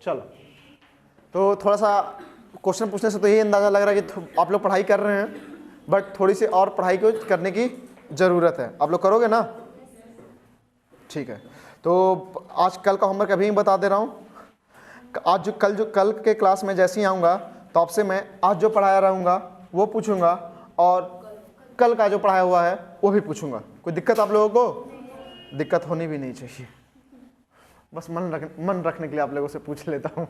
चलो, तो थोड़ा सा क्वेश्चन पूछने से तो यही अंदाज़ा लग रहा है कि आप लोग पढ़ाई कर रहे हैं, बट थोड़ी सी और पढ़ाई को करने की ज़रूरत है। आप लोग करोगे ना? ठीक है, तो आज कल का होमवर्क अभी बता दे रहा हूँ। आज जो कल के क्लास में जैसे ही आऊँगा तो आपसे मैं आज जो पढ़ाया रहूँगा वो पूछूंगा, और कल का जो पढ़ाया हुआ है वो भी पूछूंगा। कोई दिक्कत आप लोगों को? दिक्कत होनी भी नहीं चाहिए, बस मन रखने के लिए आप लोगों से पूछ लेता हूँ।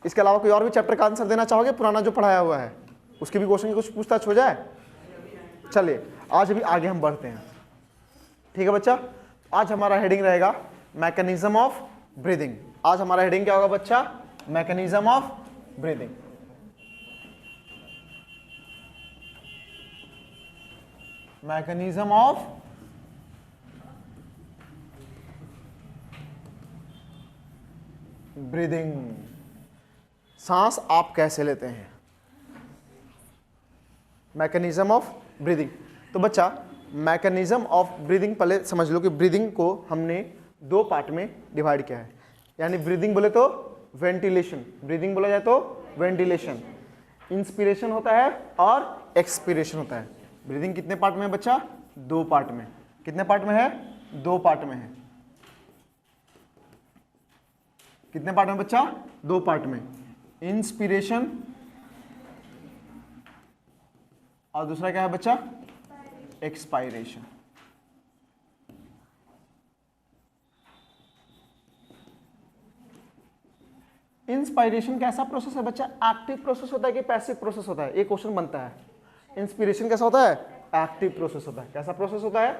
इसके अलावा कोई और भी चैप्टर का आंसर देना चाहोगे? पुराना जो पढ़ाया हुआ है उसकी भी क्वेश्चन की कुछ पूछताछ हो जाए? चलिए, आज भी आगे हम बढ़ते हैं। ठीक है बच्चा, आज हमारा हेडिंग रहेगा मैकेनिज्म ऑफ ब्रीदिंग। आज हमारा हेडिंग क्या होगा बच्चा? Mechanism of breathing. Mechanism of breathing, सांस आप कैसे लेते हैं। Mechanism of breathing. तो बच्चा, मैकेनिज्म ऑफ ब्रीदिंग पहले समझ लो कि ब्रीदिंग को हमने दो पार्ट में डिवाइड किया है। यानी ब्रीदिंग बोले तो वेंटिलेशन, ब्रीदिंग बोला जाए तो वेंटिलेशन, इंस्पिरेशन होता है और एक्सपिरेशन होता है। ब्रीदिंग कितने पार्ट में है बच्चा? दो पार्ट में। कितने पार्ट में है? दो पार्ट में है। कितने पार्ट में बच्चा? दो पार्ट में, इंस्पिरेशन और दूसरा क्या है बच्चा? एक्सपायरेशन। इंस्पायरेशन कैसा प्रोसेस है बच्चा? एक्टिव प्रोसेस होता है कि पैसिव प्रोसेस होता है? एक क्वेश्चन बनता है। इंस्पिरेशन कैसा होता है? एक्टिव प्रोसेस होता है। कैसा प्रोसेस होता है?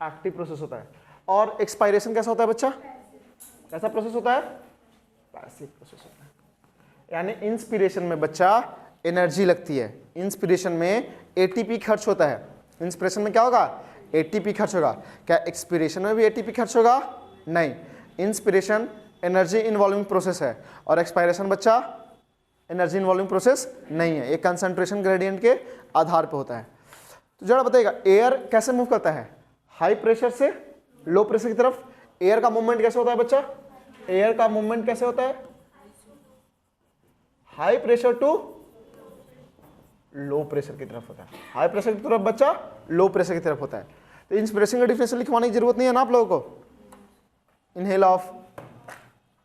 एक्टिव प्रोसेस होता है। और एक्सपायरेशन कैसा होता है बच्चा? कैसा प्रोसेस होता है? पैसिव प्रोसेस होता है। यानी इंस्पिरेशन में बच्चा एनर्जी लगती है, इंस्पिरेशन में एटीपी खर्च होता है। इंस्पिरेशन में क्या होगा? एटीपी खर्च होगा। क्या एक्सपिरेशन में भी एटीपी खर्च होगा? नहीं। इंस्पिरेशन एनर्जी इन्वॉल्विंग प्रोसेस है और एक्सपायरेशन बच्चा एनर्जी इन्वॉल्विंग प्रोसेस नहीं है। एक कंसंट्रेशन ग्रेडियंट के आधार पर होता है। तो जरा बताइएगा, एयर कैसे मूव करता है? हाई प्रेशर से लो प्रेशर की तरफ। एयर का मूवमेंट कैसे होता है बच्चा? एयर का मूवमेंट कैसे होता है? High pressure to low pressure की तरफ होता है। हाई प्रेशर की तरफ बच्चा लो प्रेशर की तरफ होता है। तो इंस्पिरेशन का डिफिनेशन लिखवाने की जरूरत नहीं है ना आप लोगों को। Inhale of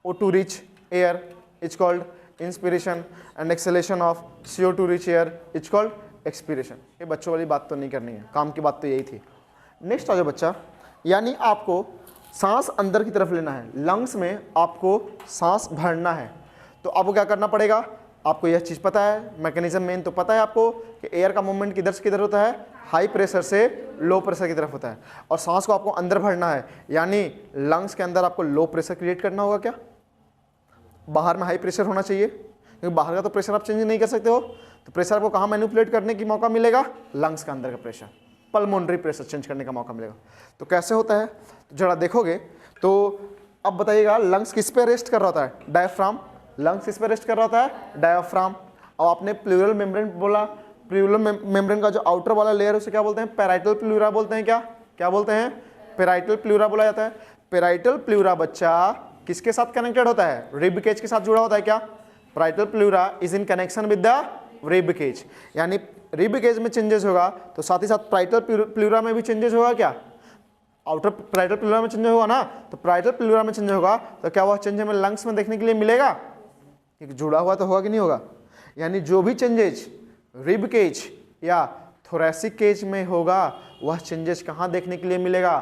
O2 rich air is called inspiration and exhalation of CO2 rich air is called expiration। ये बच्चों वाली बात तो नहीं करनी है, काम की बात तो यही थी। नेक्स्ट आ जाओ बच्चा, यानी आपको सांस अंदर की तरफ लेना है, लंग्स में आपको सांस भरना है। तो आपको क्या करना पड़ेगा? आपको यह चीज़ पता है, मैकेनिज्म मेन तो पता है आपको कि एयर का मूवमेंट किधर से किधर होता है? हाई प्रेशर से लो प्रेशर की तरफ होता है। और सांस को आपको अंदर भरना है, यानी लंग्स के अंदर आपको लो प्रेशर क्रिएट करना होगा। क्या बाहर में हाई प्रेशर होना चाहिए? क्योंकि बाहर का तो प्रेशर आप चेंज नहीं कर सकते हो। तो प्रेशर आपको कहाँ मैनिपुलेट करने की मौका मिलेगा? लंग्स के अंदर का प्रेशर, पल्मोनरी प्रेशर चेंज करने का मौका मिलेगा। तो कैसे होता है? तो जरा देखोगे तो अब बताइएगा, लंग्स किस पे रेस्ट कर रहा होता है? डायफ्राम। लंग्स किस पे रेस्ट कर रहा होता है? डायफ्राम। और आपने प्लूरल मेम्ब्रेन बोला, प्लूरल मेम्ब्रेन का जो आउटर वाला लेयर उसे क्या बोलते हैं? पैराइटल प्लूरा बोलते हैं। क्या बोलते हैं? पैराइटल प्लूरा बोला जाता है। पैराइटल प्लूरा बच्चा किसके साथ कनेक्टेड होता है? रिब केज के साथ जुड़ा होता है। क्या parietal pleura is in connection with the rib cage. यानी रिब केज में चेंजेस होगा तो साथ ही साथ पैराइटल प्लूरा में भी चेंजेस होगा। क्या आउटर पैराइटल प्लूरा में चेंज होगा ना? तो पैराइटल प्लूरा में चेंज होगा तो क्या वह चेंज हमें लंग्स में देखने के लिए मिलेगा? जुड़ा हुआ तो होगा कि नहीं होगा? यानी जो भी चेंजेस रिब केज या थोरैसिक केज में होगा वह चेंजेस कहाँ देखने के लिए मिलेगा?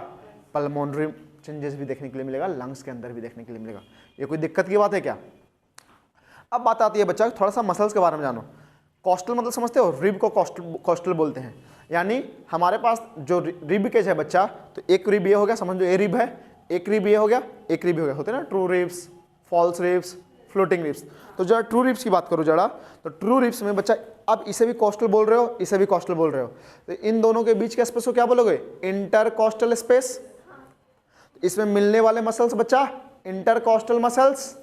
पल्मोनरी चेंजेस भी देखने के लिए मिलेगा, लंग्स के अंदर भी देखने के लिए मिलेगा। ये कोई दिक्कत की बात है क्या? अब बात आती है बच्चा, थोड़ा सा मसल्स के बारे में जानो। कॉस्टल मतलब समझते हो? रिब को कॉस्टल बोलते हैं। यानी हमारे पास जो रिब केज है बच्चा, तो एक रिब ये हो गया, समझो ये रिब है, एक रिब ये हो गया, एक रिब हो गया। होते हैं ना true ribs, false ribs, floating ribs. तो जरा ट्रू रिब्स की बात करो जरा, तो ट्रू रिब्स में बच्चा अब इसे भी कॉस्टल बोल रहे हो, इसे भी कॉस्टल बोल रहे हो, तो इन दोनों के बीच के स्पेस को क्या बोलोगे? Intercostal space. इसमें मिलने वाले मसल्स बच्चा इंटरकॉस्टल मसल्स।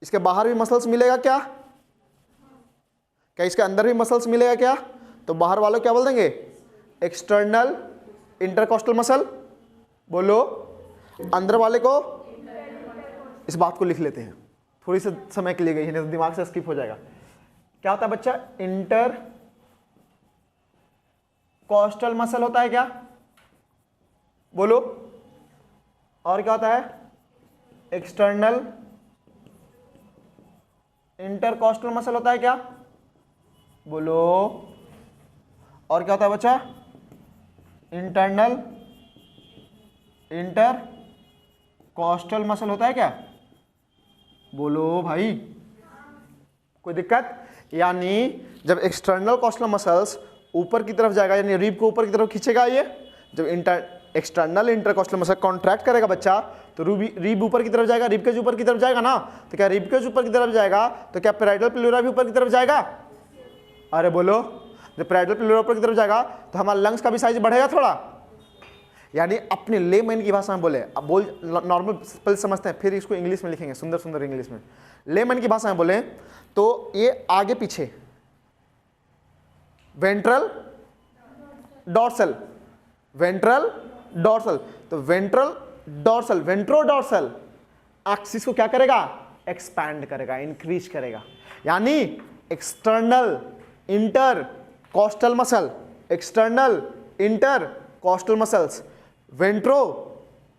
इसके बाहर भी मसल्स मिलेगा क्या? क्या इसके अंदर भी मसल्स मिलेगा क्या? तो बाहर वालों क्या बोल देंगे? External intercostal muscle. बोलो, अंदर वाले को इस बात को लिख लेते हैं, थोड़ी सी समय के लिए गई है, नहीं तो दिमाग से स्किप हो जाएगा। क्या होता है बच्चा? इंटर कॉस्टल मसल होता है क्या? बोलो। और क्या होता है? एक्सटर्नल इंटरकॉस्टल मसल होता है क्या? बोलो। और क्या होता है बच्चा? इंटरनल इंटरकॉस्टल मसल होता है क्या? बोलो भाई, कोई दिक्कत? यानी जब एक्सटर्नल कॉस्टल मसल्स ऊपर की तरफ जाएगा, यानी रिब को ऊपर की तरफ खींचेगा, ये जब एक्सटर्नल इंटरकॉस्टल मसल कॉन्ट्रैक्ट करेगा बच्चा, तो रिब ऊपर की तरफ जाएगा, रिब केज ऊपर की तरफ जाएगा ना। तो क्या रिब केज ऊपर की तरफ जाएगा तो क्या पैराइटल प्लेरा भी ऊपर की तरफ जाएगा? अरे बोलो, जब पैराइटल प्लेरा ऊपर की तरफ जाएगा तो हमारा लंग्स का भी साइज बढ़ेगा थोड़ा। यानी अपने लेमैन की भाषा में बोले, अब बोल नॉर्मल पहले समझते हैं, फिर इसको इंग्लिश में लिखेंगे, सुंदर सुंदर इंग्लिश में। लेमैन की भाषा में बोले तो ये आगे पीछे वेंट्रल डॉर्सल, वेंट्रल डॉर्सल, तो वेंट्रल डॉर्सल, वेंट्रोडॉर्सल एक्सिस को क्या करेगा? एक्सपैंड करेगा, इंक्रीज करेगा। यानी external intercostal muscle, external intercostal muscles ventro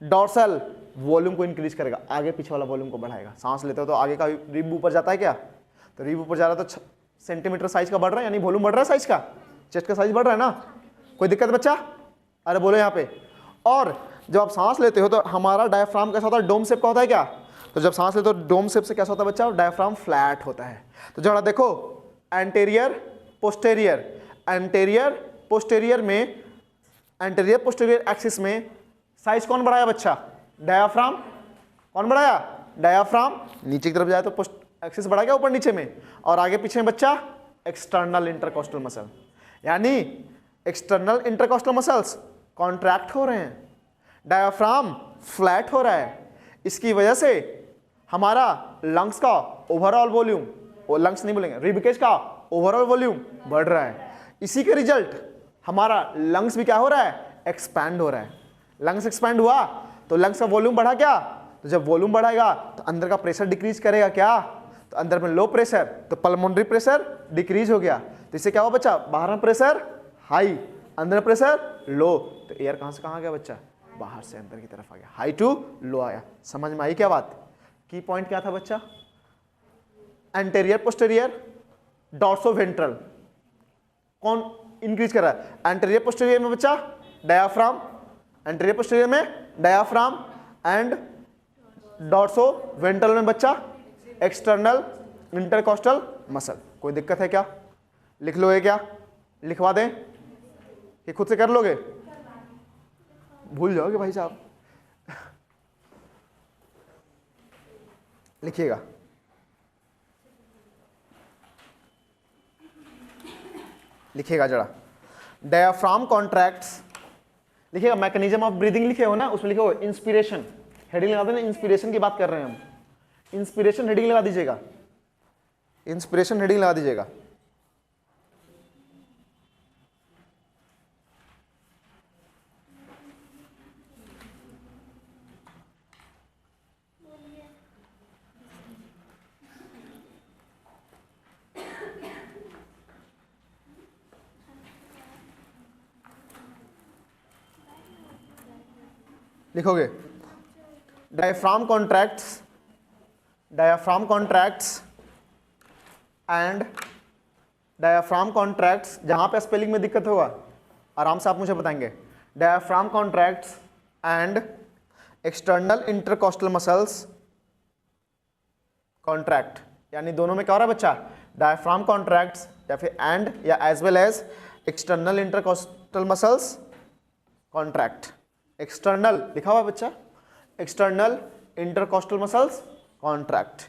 dorsal volume को इंक्रीज करेगा, आगे पीछे वाला वॉल्यूम को बढ़ाएगा। सांस लेते हो तो आगे का रिब ऊपर जाता है क्या? तो रिब ऊपर जा रहा है तो सेंटीमीटर साइज का बढ़ रहा है, यानी वॉल्यूम बढ़ रहा है साइज का, चेस्ट का साइज बढ़ रहा है ना। कोई दिक्कत बच्चा? अरे बोलो यहाँ पे। और जब आप सांस लेते हो तो हमारा डायफ्राम कैसा होता है? डोम शेप का होता है क्या? तो जब सांस लेते हो डोम शेप से कैसा होता है बच्चा? डायफ्राम फ्लैट होता है। तो जरा देखो, एंटेरियर पोस्टेरियर, एंटेरियर पोस्टेरियर में, एंटेरियर पोस्टेरियर एक्सिस में साइज कौन बढ़ाया बच्चा? डायाफ्राम। कौन बढ़ाया? डायाफ्राम। नीचे की तरफ जाए तो पोस्ट एक्सिस बढ़ा गया ऊपर नीचे में, और आगे पीछे में बच्चा एक्सटर्नल इंटरकॉस्टल मसल। यानी एक्सटर्नल इंटरकॉस्टल मसल्स कॉन्ट्रैक्ट हो रहे हैं, डायाफ्राम फ्लैट हो रहा है। इसकी वजह से हमारा लंग्स का ओवरऑल वॉल्यूम, वो लंग्स नहीं बोलेंगे, रिबकेज का ओवरऑल वॉल्यूम बढ़ रहा है। इसी के रिजल्ट हमारा लंग्स भी क्या हो रहा है? एक्सपैंड हो रहा है। लंग्स एक्सपैंड हुआ तो लंग्स का वॉल्यूम बढ़ा क्या? तो जब वॉल्यूम बढ़ाएगा तो अंदर का प्रेशर डिक्रीज करेगा क्या? तो अंदर में लो प्रेशर, तो पल्मोनरी प्रेशर डिक्रीज हो गया। तो इससे क्या हुआ बच्चा? बाहर में प्रेशर हाई, अंदर प्रेशर लो, तो एयर कहां से कहां गया बच्चा? बाहर से अंदर की तरफ आ गया, हाई टू लो आया। समझ में आई क्या बात? की पॉइंट क्या था बच्चा? एंटेरियर पोस्टेरियर डॉर्सोवेंट्रल कौन इंक्रीज कर रहा है? एंटेरियर पोस्टेरियर में बच्चा डायाफ्राम, एंटेरियर पोस्टेरियर में डायाफ्राम, एंड डॉर्सोवेंट्रल में बच्चा एक्सटर्नल इंटरकॉस्टल मसल। कोई दिक्कत है क्या? लिख लोगे क्या? लिखवा दें कि खुद से कर लोगे? भूल जाओगे भाई साहब। लिखिएगा, लिखिएगा जरा। डायाफ्राम कॉन्ट्रैक्ट्स, लिखिएगा। मैकेनिज्म ऑफ ब्रीदिंग लिखे हो ना, उसमें लिखे हो इंस्पिरेशन, हेडिंग लगा देना, इंस्पिरेशन की बात कर रहे हैं हम। इंस्पिरेशन हेडिंग लगा दीजिएगा, इंस्पिरेशन हेडिंग लगा दीजिएगा। लिखोगे diaphragm contracts, diaphragm contracts and diaphragm contracts. जहां पे स्पेलिंग में दिक्कत होगा आराम से आप मुझे बताएंगे। Diaphragm contracts and external intercostal muscles contract, यानी दोनों में क्या हो रहा है बच्चा? डायफ्राम कॉन्ट्रैक्ट्स या फिर एंड या as well as external intercostal muscles contract. External लिखा हुआ है बच्चा, एक्सटर्नल इंटरकॉस्टल मसल्स कॉन्ट्रैक्ट।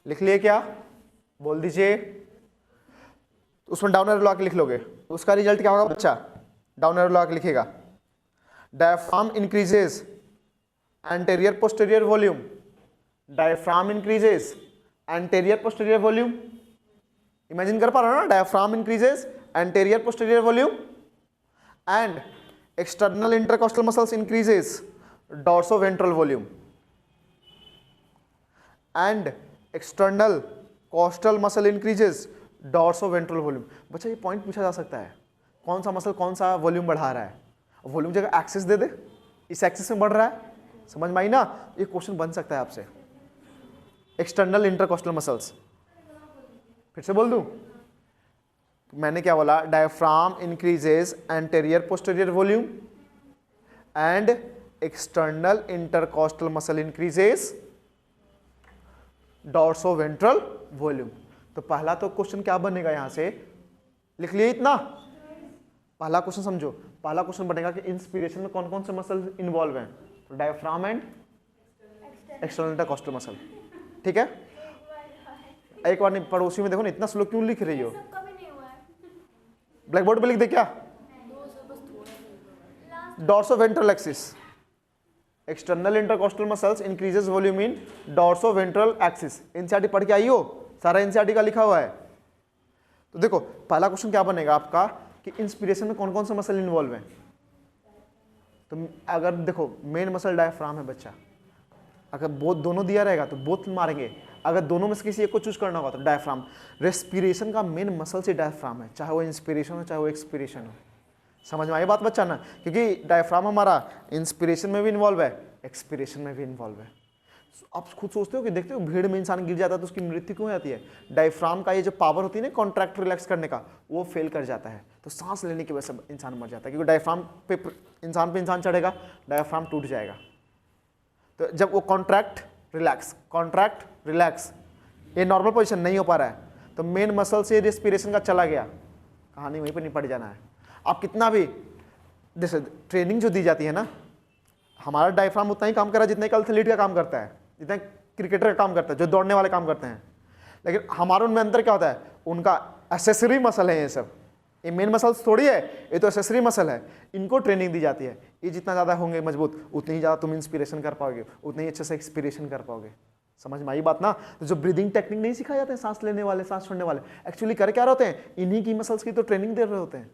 लिख लिए क्या? बोल दीजिए। उसमें डाउन एरो लगा के लिख लोगे, उसका रिजल्ट क्या होगा बच्चा? डाउन एरो लगा के लिखेगा। Diaphragm increases anterior posterior volume, diaphragm increases anterior posterior volume. Imagine कर पा रहे हो ना? Diaphragm increases anterior posterior volume and external intercostal muscles increases dorsoventral volume. And external costal muscle increases dorsoventral volume. बच्चा ये पॉइंट पूछा जा सकता है, कौन सा मसल कौन सा वॉल्यूम बढ़ा रहा है? वॉल्यूम जगह एक्सिस दे दे, इस एक्सिस में बढ़ रहा है, समझ में आई ना? ये क्वेश्चन बन सकता है आपसे। एक्सटर्नल इंटरकॉस्टल मसल्स, फिर से बोल दूं, मैंने क्या बोला? Diaphragm increases anterior posterior volume and external intercostal muscle increases dorsoventral volume. तो पहला तो क्वेश्चन क्या बनेगा, यहां से लिख लिए इतना। पहला क्वेश्चन समझो, पहला क्वेश्चन बनेगा कि इंस्पिरेशन में कौन कौन से मसल इन्वॉल्व हैं? तो diaphragm and external intercostal muscle, ठीक है? एक बार नहीं, पड़ोसी में देखो ना, इतना स्लो क्यों लिख रही हो? ब्लैक बोर्ड पे लिख दे क्या? Dorsoventral axis, external intercostal muscles increases volume in dorsoventral axis. NCERT पढ़ के आई हो, सारा एनसीईआरटी का लिखा हुआ है। तो देखो पहला क्वेश्चन क्या बनेगा आपका कि इंस्पिरेशन में कौन कौन से मसल इन्वॉल्व हैं? तो अगर देखो मेन मसल डायफ्राम है बच्चा, अगर बोथ दोनों दिया रहेगा तो बोथ मारेंगे, अगर दोनों में से किसी एक को चूज करना होगा तो डायफ्राम। रेस्पिरेशन का मेन मसल से डायफ्राम है, चाहे वो इंस्पिरेशन हो चाहे वो एक्सपिरेशन हो। समझ में आई बात बच्चा ना? क्योंकि डायफ्राम हमारा इंस्पिरेशन में भी इन्वॉल्व है, एक्सपिरेशन में भी इन्वॉल्व है। आप खुद सोचते हो कि देखते हो भीड़ में इंसान गिर जाता है तो उसकी मृत्यु क्यों जाती है? डायफ्राम का ये जो पावर होती है ना कॉन्ट्रैक्ट रिलैक्स करने का, वो फेल कर जाता है, तो सांस लेने की वजह से इंसान मर जाता है, क्योंकि डायफ्राम पे इंसान चढ़ेगा, डायफ्राम टूट जाएगा। तो जब वो कॉन्ट्रैक्ट रिलैक्स, ये नॉर्मल पोजीशन नहीं हो पा रहा है, तो मेन मसल से रेस्पिरेशन का चला गया, कहानी वहीं पर निपट जाना है। आप कितना भी जैसे ट्रेनिंग जो दी जाती है ना, हमारा डायफ्राम उतना ही काम कर रहा है जितना एक एथलीट का काम करता है, जितना क्रिकेटर का काम करता है, जो दौड़ने वाले काम करते हैं। लेकिन हमारे उनमें अंतर क्या होता है? उनका एसेसरी मसल है ये सब, ये मेन मसल्स थोड़ी है, ये तो एसेसरी मसल है। इनको ट्रेनिंग दी जाती है, ये जितना ज़्यादा होंगे मजबूत उतनी ही ज़्यादा तुम इंस्पिरेशन कर पाओगे, उतने ही अच्छे से एक्सपिरेशन कर पाओगे। समझ में आई बात ना? तो जो ब्रीदिंग टेक्निक नहीं सिखाए जाते हैं, सांस लेने वाले सांस छोड़ने वाले, एक्चुअली कर क्या रहे होते हैं? इन्हीं की मसल्स की तो ट्रेनिंग दे रहे होते हैं।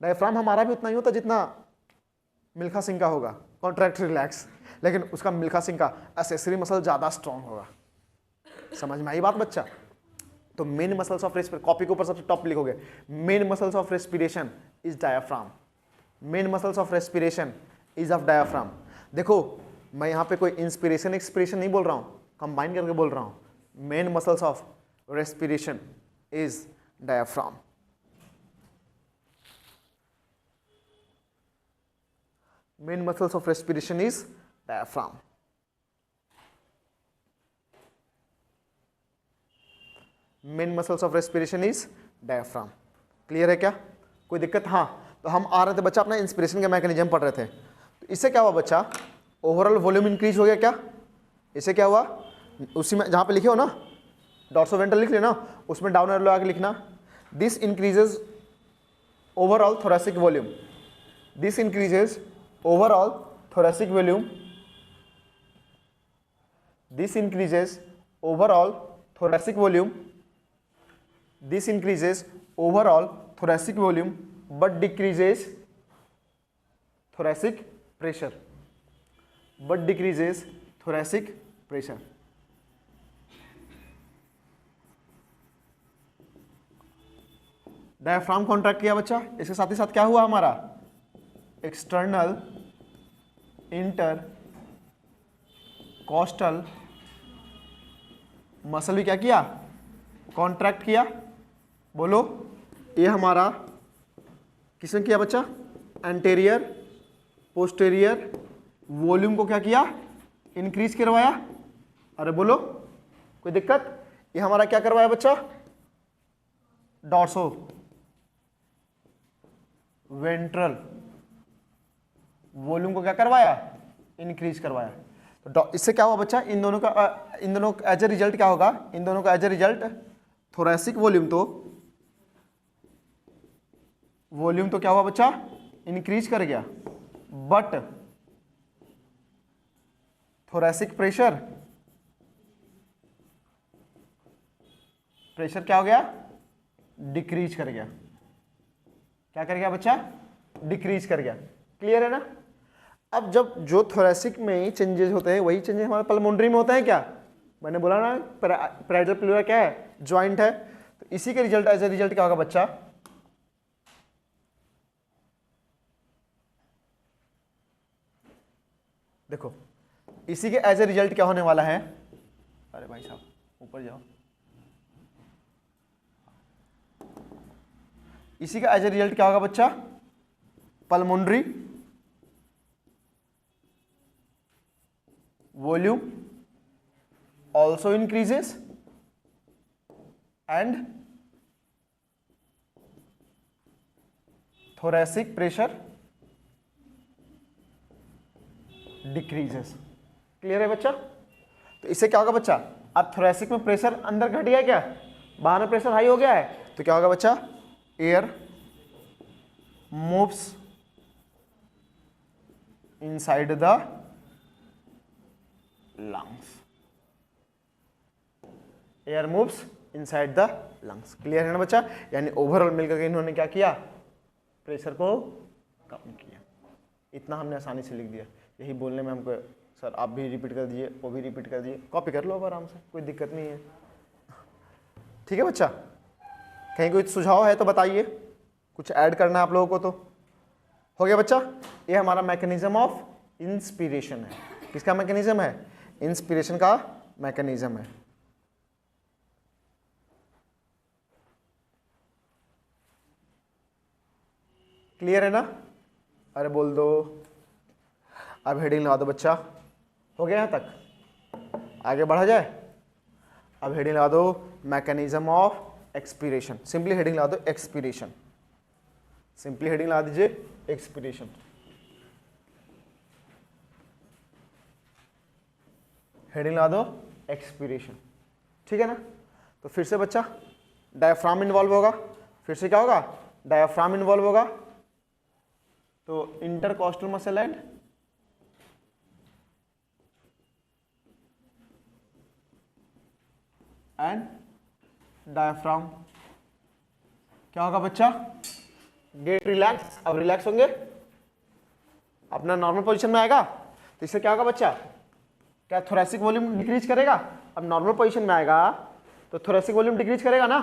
डायफ्राम हमारा भी उतना ही होता है जितना मिल्खा सिंह का होगा, कॉन्ट्रैक्ट रिलैक्स, लेकिन उसका मिल्खा सिंह का एसेसरी मसल ज़्यादा स्ट्रॉन्ग होगा। समझ में आई बात बच्चा? तो main muscles of respiration, copy के ऊपर सबसे टॉप लिखोगे, main muscles of respiration is diaphragm, main muscles of respiration is of diaphragm. देखो मैं यहाँ पे कोई इंस्पिरेशन एक्सपिरेशन नहीं बोल रहा हूँ, कंबाइन करके बोल रहा हूँ। Main muscles of respiration is diaphragm. Main muscles of respiration is diaphragm. Main muscles of respiration is diaphragm. Clear है क्या? कोई दिक्कत? हाँ, तो हम आ रहे थे बच्चा अपना इंस्पिरेशन का मैकेनिज्म पढ़ रहे थे। तो इससे क्या हुआ बच्चा? ओवरऑल वॉल्यूम इंक्रीज हो गया क्या? इससे क्या हुआ? उसी में जहाँ पे लिखे हो ना डॉर्सोवेंट्रल लिख लेना, उसमें डाउन एरो लगा के लिखना, this increases overall thoracic volume, this increases overall thoracic volume, this increases overall thoracic volume, this increases overall thoracic volume but decreases thoracic pressure, but decreases thoracic pressure. Diaphragm contract किया बच्चा, इसके साथ ही साथ क्या हुआ हमारा? एक्सटर्नल इंटर कॉस्टल मसल भी क्या किया? कॉन्ट्रैक्ट किया। बोलो, ये हमारा किसने किया बच्चा? एंटेरियर पोस्टेरियर वॉल्यूम को क्या किया? इंक्रीज करवाया। अरे बोलो, कोई दिक्कत? ये हमारा क्या करवाया बच्चा? डॉर्सो वेंट्रल वॉल्यूम को क्या करवाया? इंक्रीज करवाया। तो इससे क्या हुआ बच्चा? इन दोनों का एज ए रिजल्ट क्या होगा? इन दोनों का as a result thoracic volume तो क्या हुआ बच्चा? इंक्रीज कर गया, बट थोरेसिक प्रेशर क्या हो गया? डिक्रीज कर गया। क्या कर गया बच्चा? डिक्रीज कर गया। क्लियर है ना? अब जब जो थोरेसिक में चेंजेस होते हैं वही चेंजेस हमारे पल्मोनरी में होते हैं क्या? मैंने बोला ना पैराइटल प्लूरा क्या है, ज्वाइंट है। तो इसी के रिजल्ट एज ए रिजल्ट क्या होगा बच्चा, देखो इसी के एज ए रिजल्ट क्या होने वाला है, अरे भाई साहब ऊपर जाओ, इसी का एज ए रिजल्ट क्या होगा बच्चा, pulmonary volume also increases and thoracic pressure decreases। Clear है बच्चा? तो इससे क्या होगा बच्चा, अब थोरेसिक में प्रेशर अंदर घट गया क्या, बाहर में प्रेशर हाई हो गया है, तो क्या होगा बच्चा, air moves inside the lungs, air moves inside the lungs. Clear है ना बच्चा? यानी ओवरऑल मिलकर के इन्होंने क्या किया, प्रेशर को कम किया। इतना हमने आसानी से लिख दिया। यही बोलने में हमको सर आप भी रिपीट कर दीजिए, वो भी रिपीट कर दीजिए, कॉपी कर लो अब आराम से, कोई दिक्कत नहीं है। ठीक है बच्चा? कहीं कोई सुझाव है तो बताइए, कुछ ऐड करना है आप लोगों को तो। हो गया बच्चा? ये हमारा मैकेनिज्म ऑफ इंस्पिरेशन है। किसका मैकेनिज्म है? इंस्पिरेशन का मैकेनिज्म है। क्लियर है ना? अरे बोल दो। अब हेडिंग लगा दो बच्चा। हो गया यहाँ तक? आगे बढ़ा जाए। अब हेडिंग लगा दो mechanism of expiration. Simply heading लगा दो एक्सपीरेशन। सिंपली हेडिंग लगा दीजिए एक्सपीरेशन। हेडिंग लगा दो एक्सपीरेशन। ठीक है ना? तो फिर से बच्चा डायफ्राम इन्वॉल्व होगा। फिर से क्या होगा? डायफ्राम इन्वॉल्व होगा। तो इंटरकॉस्टल मसल एंड डायफ्राम क्या होगा बच्चा? Gate relax. अब रिलैक्स होंगे, अपना नॉर्मल पोजीशन में आएगा। तो इससे क्या होगा बच्चा? क्या थोरेसिक वॉल्यूम डिक्रीज करेगा? अब नॉर्मल पोजीशन में आएगा तो थोरेसिक वॉल्यूम डिक्रीज करेगा ना।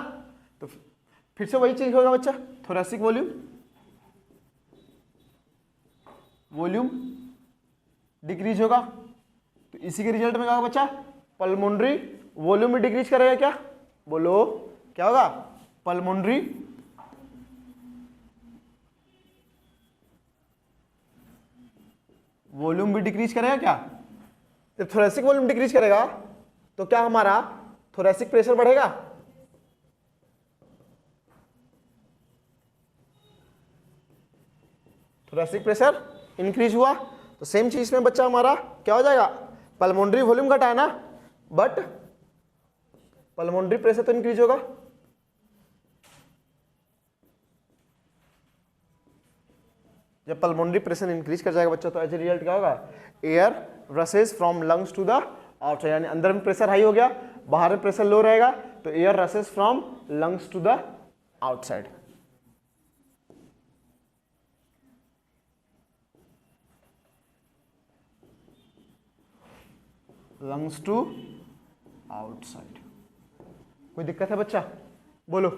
तो फिर से वही चीज होगा बच्चा, थोरेसिक वॉल्यूम डिक्रीज होगा। तो इसी के रिजल्ट में क्या होगा बच्चा? पल्मोनरी वॉल्यूम भी डिक्रीज करेगा। क्या बोलो, क्या होगा? पल्मोनरी वॉल्यूम भी डिक्रीज करेगा। क्या? जब थोरेसिक वॉल्यूम डिक्रीज करेगा तो क्या हमारा थोरेसिक प्रेशर बढ़ेगा? थोरेसिक प्रेशर इंक्रीज हुआ तो सेम चीज में बच्चा हमारा क्या हो जाएगा? पल्मोनरी वॉल्यूम घटा है ना, बट पल्मोनरी प्रेशर तो इंक्रीज होगा। जब पल्मोनरी प्रेशर इंक्रीज कर जाएगा बच्चा तो एज ए रिजल्ट क्या होगा? Air rushes from lungs to the outside. यानी अंदर में प्रेशर हाई हो गया, बाहर में प्रेशर लो रहेगा, तो air rushes from lungs to the outside. Lungs to outside. कोई दिक्कत है बच्चा? बोलो।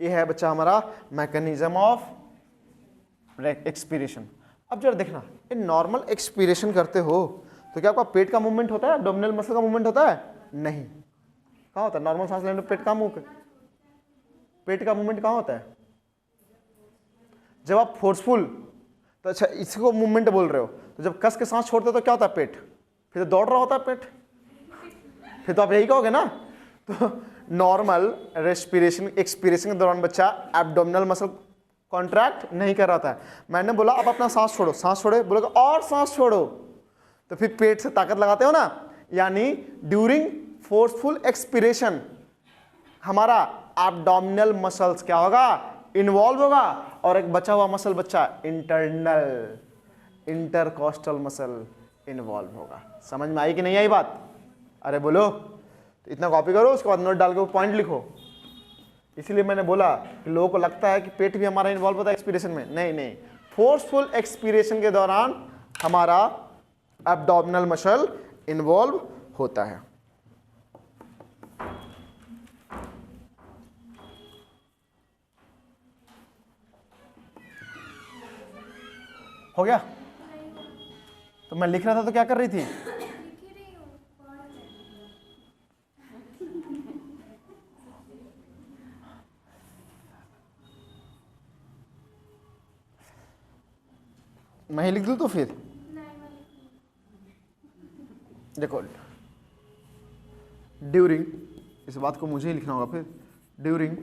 ये है बच्चा हमारा मैकेनिज्म ऑफ एक्सपीरेशन। अब जरा देखना, ये नॉर्मल एक्सपीरेशन करते हो तो क्या आपका पेट का मूवमेंट होता है? एब्डोमिनल मसल का मूवमेंट होता है? नहीं। कहाँ होता है? नॉर्मल सांस लेने में पेट का पेट का मूवमेंट कहाँ होता है? जब आप फोर्सफुल, तो अच्छा इसको मूवमेंट बोल रहे हो, तो जब कस के सांस छोड़ते हो तो क्या होता है? पेट फिर तो दौड़ रहा होता है पेट, फिर तो आप यही कहोगे ना। तो नॉर्मल रेस्पिरेशन एक्सपीरेशन के दौरान बच्चा एब्डोमिनल मसल कॉन्ट्रैक्ट नहीं कर रहा था। मैंने बोला अब अपना सांस छोड़ो, सांस छोड़े, बोलेगा और सांस छोड़ो, तो फिर पेट से ताकत लगाते हो ना। यानी ड्यूरिंग फोर्सफुल एक्सपीरेशन हमारा एब्डोमिनल मसल्स क्या होगा? इन्वॉल्व होगा। और एक बचा हुआ मसल बच्चा इंटरनल इंटरकॉस्टल मसल इन्वॉल्व होगा। समझ में आई कि नहीं आई बात? अरे बोलो। तो इतना कॉपी करो, उसके बाद नोट डाल के पॉइंट लिखो। इसीलिए मैंने बोला कि लोगों को लगता है कि पेट भी हमारा इन्वॉल्व होता है एक्सपीरेशन में। नहीं नहीं, फोर्सफुल एक्सपीरेशन के दौरान हमारा एब्डोमिनल मसल इन्वॉल्व होता है। हो गया? तो मैं लिख रहा था तो क्या कर रही थी? मैं ही लिख दूं तो फिर देखो, ड्यूरिंग, इस बात को मुझे ही लिखना होगा फिर, ड्यूरिंग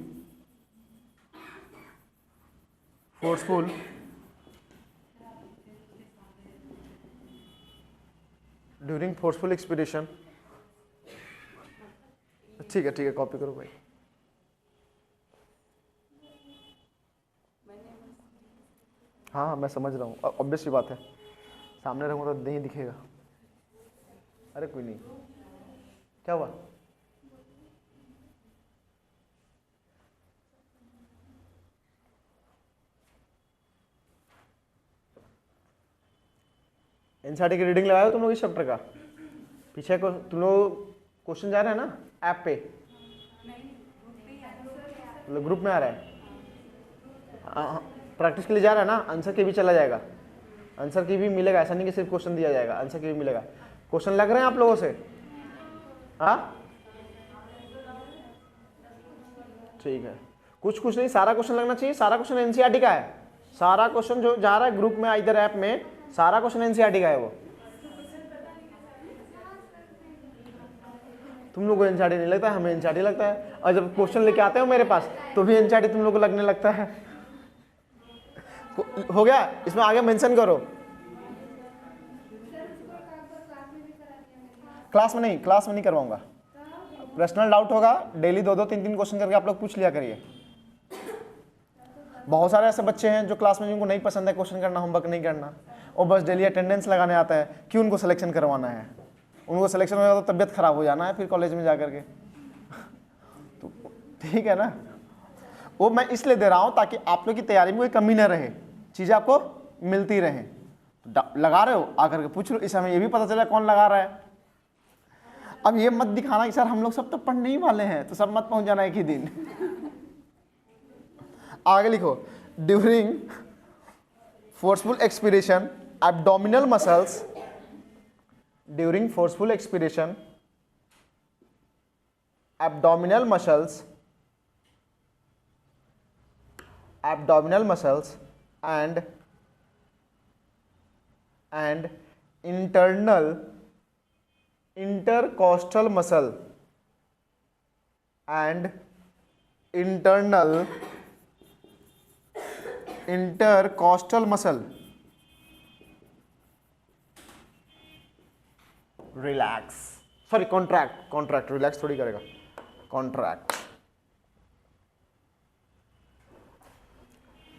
फोर्सफुल एक्सपीडिशन। ठीक है, कॉपी करो भाई। हाँ मैं समझ रहा हूँ, ऑब्वियस सी बात है, सामने रहूँगा तो नहीं दिखेगा। अरे कोई नहीं, क्या हुआ? एनसीईआरटी की रीडिंग लगाओ तुम लोग इस चैप्टर का? पीछे को तुम लोग क्वेश्चन जा रहे हैं ना ऐप पे? ग्रुप में आ रहा है? प्रैक्टिस के लिए जा रहा है ना? आंसर की भी चला जाएगा, आंसर की भी मिलेगा, ऐसा नहीं कि सिर्फ क्वेश्चन दिया जाएगा, आंसर की भी मिलेगा। क्वेश्चन लग रहे हैं आप लोगों से? हाँ ठीक है, कुछ नहीं, सारा क्वेश्चन लगना चाहिए। सारा क्वेश्चन एनसीईआरटी का है, सारा क्वेश्चन जो जा रहा है ग्रुप में इधर ऐप में, सारा क्वेश्चन एनसीईआरटी का है। वो तुम लोग को एनसीईआरटी नहीं लगता है, हमें एनसीईआरटी लगता है। और जब क्वेश्चन लेके आते हो मेरे पास तो भी एनसीईआरटी तुम लोग को लगने लगता है। हो गया? इसमें आगे मेंशन करो। क्लास में नहीं करवाऊंगा, पर्सनल डाउट होगा, डेली 2-2 3-3 क्वेश्चन करके आप लोग पूछ लिया करिए। बहुत सारे ऐसे बच्चे हैं जो क्लास में जिनको नहीं पसंद है क्वेश्चन करना, होमवर्क नहीं करना, और बस डेली अटेंडेंस लगाने आता है कि उनको सिलेक्शन करवाना है। उनको सिलेक्शन हो जाता तो तबियत खराब हो जाना है फिर कॉलेज में जाकर के। तो ठीक है ना, वो मैं इसलिए दे रहा हूँ ताकि आप लोग की तैयारी में कोई कमी ना रहे, चीज़ें आपको मिलती रहें। लगा रहे हो आकर के पूछ लो, इस समय ये भी पता चला कौन लगा रहा है। अब ये मत दिखाना कि सर हम लोग सब तो पढ़ने ही वाले हैं, तो सब मत पहुंच जाना एक ही दिन। आगे लिखो, during forceful expiration abdominal muscles, during forceful expiration abdominal muscles and internal intercostal muscle and internal intercostal muscle relax, sorry contract, relax थोड़ी करेगा, contract।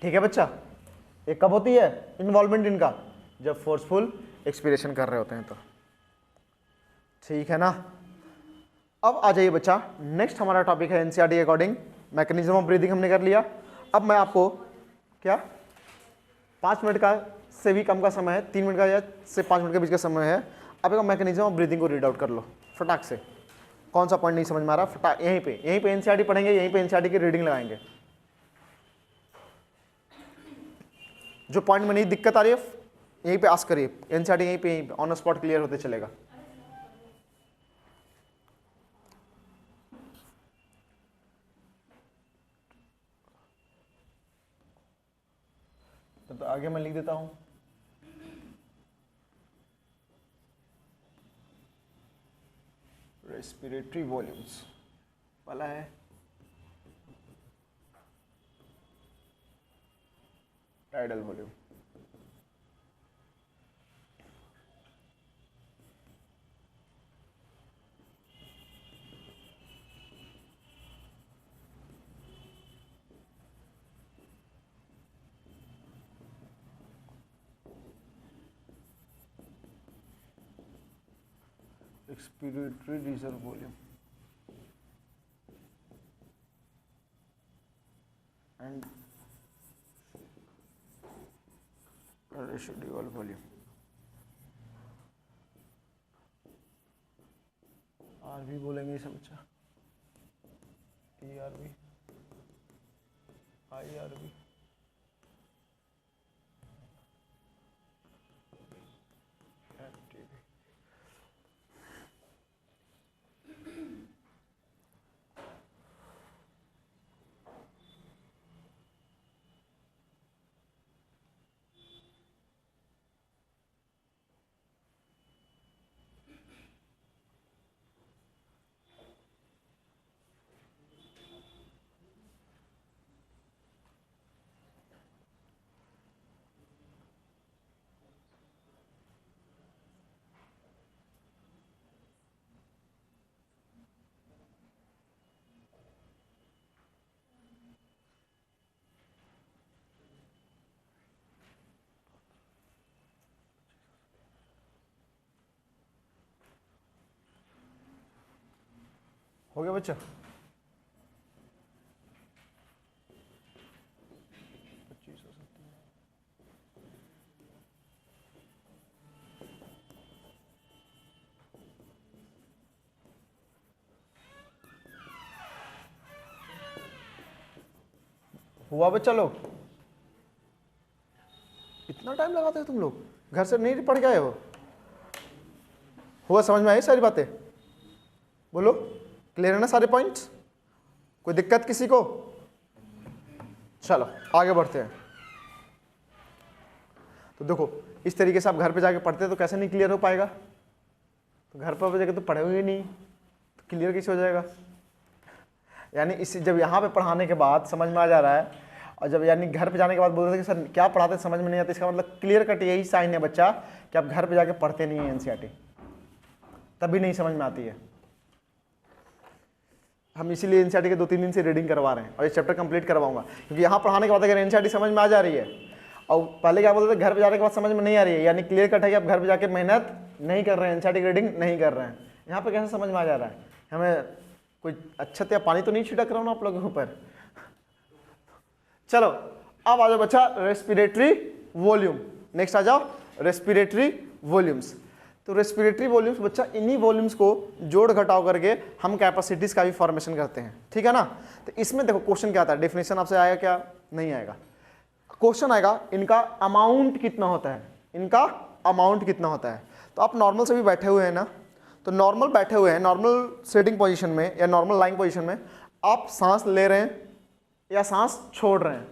ठीक है बच्चा, ये कब होती है इन्वॉल्वमेंट इनका? जब फोर्सफुल एक्सपीरेशन कर रहे होते हैं तो। ठीक है ना? अब आ जाइए बच्चा, नेक्स्ट हमारा टॉपिक है एनसीईआरटी के अकॉर्डिंग मैकेनिज्म ऑफ ब्रीदिंग हमने कर लिया। अब मैं आपको क्या 5 मिनट का से भी कम का समय है, 3 मिनट का या से 5 मिनट के बीच का समय है। अब एक मैकेनिज्म ऑफ ब्रीदिंग को रीड आउट कर लो फटाक से। कौन सा पॉइंट नहीं समझ में आ रहा, फटाक यहीं पे एनसीईआरटी पढ़ेंगे, यहीं पे एनसीईआरटी की रीडिंग लगाएंगे। जो पॉइंट में नहीं दिक्कत आ रही है यहीं पे आस्क करिए, एनसीईआरटी यहीं पे ऑन स्पॉट क्लियर होते चलेगा। तो आगे मैं लिख देता हूं, रेस्पिरेटरी वॉल्यूम्स वाला है, tidal volume. Expiratory reserve volume and residual volume. RV बोलेंगे सब बच्चा, टीआरवी, आईआरवी, हो गया बच्चा? हुआ बच्चा लोग? इतना टाइम लगाते हो तुम लोग? घर से नहीं पढ़ के आए हो? हुआ? समझ में आई सारी बातें? बोलो, क्लियर है ना सारे पॉइंट्स? कोई दिक्कत किसी को? चलो आगे बढ़ते हैं। तो देखो, इस तरीके से आप घर पे जाके पढ़ते तो कैसे नहीं क्लियर हो पाएगा? तो घर पर जाके तो पढ़े हुए नहीं, तो क्लियर कैसे हो जाएगा? यानी इस जब यहाँ पे पढ़ाने के बाद समझ में आ जा रहा है, और जब यानी घर पे जाने के बाद बोल रहे थे कि सर क्या पढ़ाते समझ में नहीं आता, इसका मतलब क्लियर कट यही साइन है बच्चा कि आप घर पे जाके पढ़ते नहीं है एनसीईआरटी, तभी नहीं समझ में आती है। हम इसीलिए एनसीईआरटी के 2-3 दिन से रीडिंग करवा रहे हैं और ये चैप्टर कंप्लीट करवाऊंगा, क्योंकि यहाँ पढ़ाने के बाद अगर एनसीईआरटी समझ में आ जा रही है, और पहले क्या बोलते थे घर पे जाने के बाद समझ में नहीं आ रही है, यानी क्लियर कट है कि आप घर पे जाके मेहनत नहीं कर रहे हैं, एनसीईआरटी की रीडिंग नहीं कर रहे हैं। यहाँ पे कैसे समझ में आ जा रहा है? हमें कोई अच्छत या पानी तो नहीं छिड़क रहा हूँ ना आप लोगों के ऊपर? चलो अब आ जाओ बच्चा रेस्पिरेटरी वॉल्यूम। नेक्स्ट आ जाओ रेस्पिरेटरी वॉल्यूम्स। तो रेस्पिरेटरी वॉल्यूम्स बच्चा, इन्हीं वॉल्यूम्स को जोड़ घटाव करके हम कैपेसिटीज का भी फॉर्मेशन करते हैं, ठीक है ना? तो इसमें देखो क्वेश्चन क्या आता है, डेफिनेशन आपसे आएगा क्या? नहीं आएगा। क्वेश्चन आएगा इनका अमाउंट कितना होता है, इनका अमाउंट कितना होता है। तो आप नॉर्मल से भी बैठे हुए हैं ना, तो नॉर्मल बैठे हुए हैं, नॉर्मल सिटिंग पोजीशन में या नॉर्मल लाइंग पोजीशन में आप सांस ले रहे हैं या सांस छोड़ रहे हैं,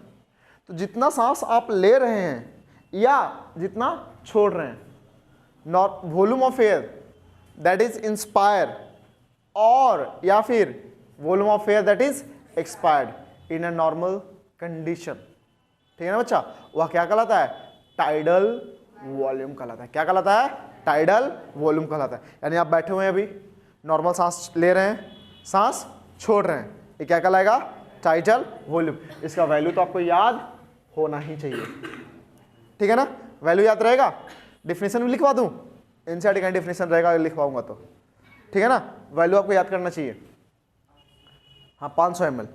तो जितना सांस आप ले रहे हैं या जितना छोड़ रहे हैं, volume of air that is inspire और या फिर volume of air that is expired in a normal condition, ठीक है ना बच्चा? वह क्या कहलाता है? टाइडल वॉल्यूम कहलाता है। क्या कहलाता है? टाइडल वॉल्यूम कहलाता है। यानी आप बैठे हुए हैं अभी, नॉर्मल सांस ले रहे हैं, सांस छोड़ रहे हैं, ये क्या कहलाएगा? Tidal volume. इसका वैल्यू तो आपको याद होना ही चाहिए, ठीक है ना? वैल्यू याद रहेगा। डिफिनेशन भी लिखवा दूं, एनसीईआरटी का डिफिनेशन रहेगा लिखवाऊंगा तो, ठीक है ना? वैल्यू आपको याद करना चाहिए। हाँ 500 ml।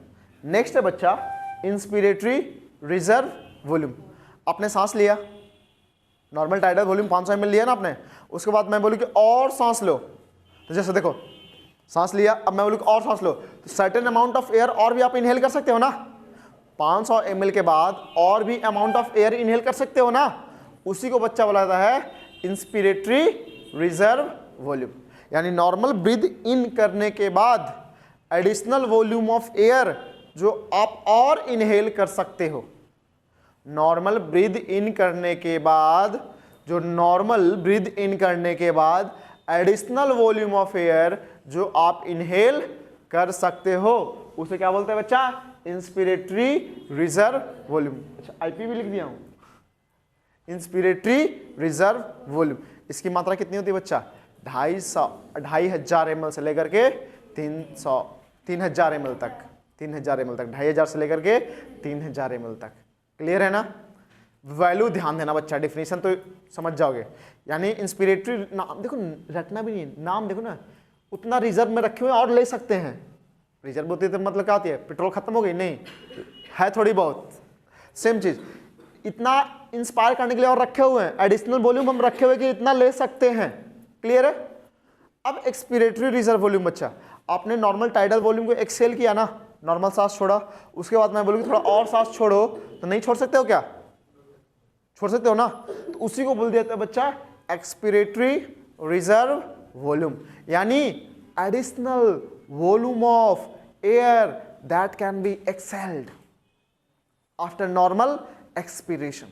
नेक्स्ट है बच्चा इंस्पिरेटरी रिजर्व वॉल्यूम। आपने सांस लिया, नॉर्मल टाइडल वॉल्यूम 500 ml लिया ना आपने, उसके बाद मैं बोलूँ कि और सांस लो, तो जैसे देखो सांस लिया, अब मैं बोलूँ कि और सांस लो, तो सर्टेन अमाउंट ऑफ एयर और भी आप इनहेल कर सकते हो ना। 500 ml के बाद और भी अमाउंट ऑफ एयर इनहेल कर सकते हो ना, उसी को बच्चा बोला जाता है इंस्पिरेटरी रिजर्व वॉल्यूम। यानी नॉर्मल ब्रीथ इन करने के बाद एडिशनल वॉल्यूम ऑफ एयर जो आप और इनहेल कर सकते हो। नॉर्मल ब्रीथ इन करने के बाद, जो नॉर्मल ब्रीथ इन करने के बाद एडिशनल वॉल्यूम ऑफ एयर जो आप इनहेल कर सकते हो, उसे क्या बोलते हैं बच्चा? Inspiratory reserve volume. अच्छा आईपी भी लिख दिया हूं, इंस्पिरेटरी रिजर्व वॉल्यूम। इसकी मात्रा कितनी होती है बच्चा? 2,500 ml से लेकर के 3,000 ml तक, 3,000 ml तक, 2,500 से लेकर के 3,000 ml तक। क्लियर है ना? वैल्यू ध्यान देना बच्चा, डेफिनेशन तो समझ जाओगे। यानी इंस्पिरेटरी नाम देखो, रटना भी नहीं, नाम देखो ना, उतना रिजर्व में रखे हुए और ले सकते हैं। रिजर्व होती है तो मतलब क्या होती है? पेट्रोल खत्म हो गई? नहीं है, थोड़ी बहुत सेम चीज। इतना इंस्पायर करने के लिए और रखे हुए हैं, एडिशनल वॉल्यूम हम रखे हुए कि इतना ले सकते हैं। क्लियर है? अब एक्सपिरेटरी रिजर्व वॉल्यूम बच्चा, आपने नॉर्मल टाइडल वॉल्यूम को एक्सेल किया ना, नॉर्मल सांस छोड़ा, उसके बाद मैं बोलूँगी थोड़ा और सांस छोड़ो, तो नहीं छोड़ सकते हो क्या? छोड़ सकते हो ना, तो उसी को बोल दिया था बच्चा एक्सपिरेटरी रिजर्व वॉल्यूम। यानी additional volume of air that can B excelled after normal expiration.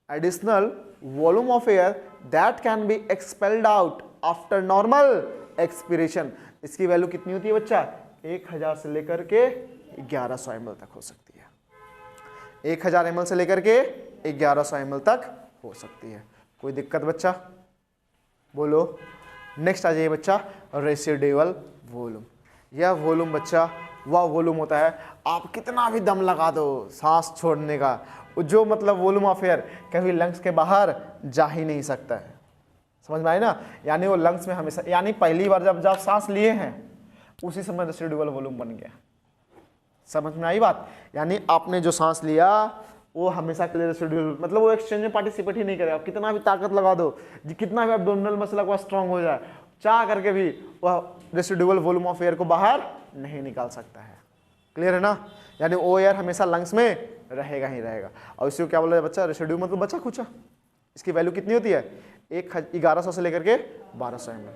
Additional volume of air that can B expelled out after normal expiration. इसकी वैल्यू कितनी होती है बच्चा? 1000 से लेकर के 1100 ml तक हो सकती है। 1000 ml से लेकर के 1100 ml तक हो सकती है। कोई दिक्कत बच्चा? बोलो। नेक्स्ट आ जाइए बच्चा रेसिडुअल वॉल्यूम। यह वॉल्यूम बच्चा वह वॉल्यूम होता है, आप कितना भी दम लगा दो सांस छोड़ने का, जो मतलब वॉल्यूम ऑफ एयर कभी लंग्स के बाहर जा ही नहीं सकता है। समझ में आए ना? यानी वो लंग्स में हमेशा, यानी पहली बार जब आप सांस लिए हैं उसी समय रेसिडुअल वॉल्यूम बन गया। समझ में आई बात? यानी आपने जो सांस लिया वो हमेशा के लिए रेसिडुअल, मतलब वो एक्सचेंज में पार्टिसिपेट ही नहीं करेगा। कितना भी ताकत लगा दो, कितना भी एब्डोमिनल मसल का स्ट्रांग हो जाए, चाह करके भी वह रेसिडुअल वॉल्यूम ऑफ एयर को बाहर नहीं निकाल सकता है। क्लियर है ना? यानी वो एयर हमेशा लंग्स में रहेगा ही रहेगा। और इसी को क्या बोला बच्चा? रेसिडुअल मतलब बचा खुचा। इसकी वैल्यू कितनी होती है? 1100 से लेकर के 1200 ml।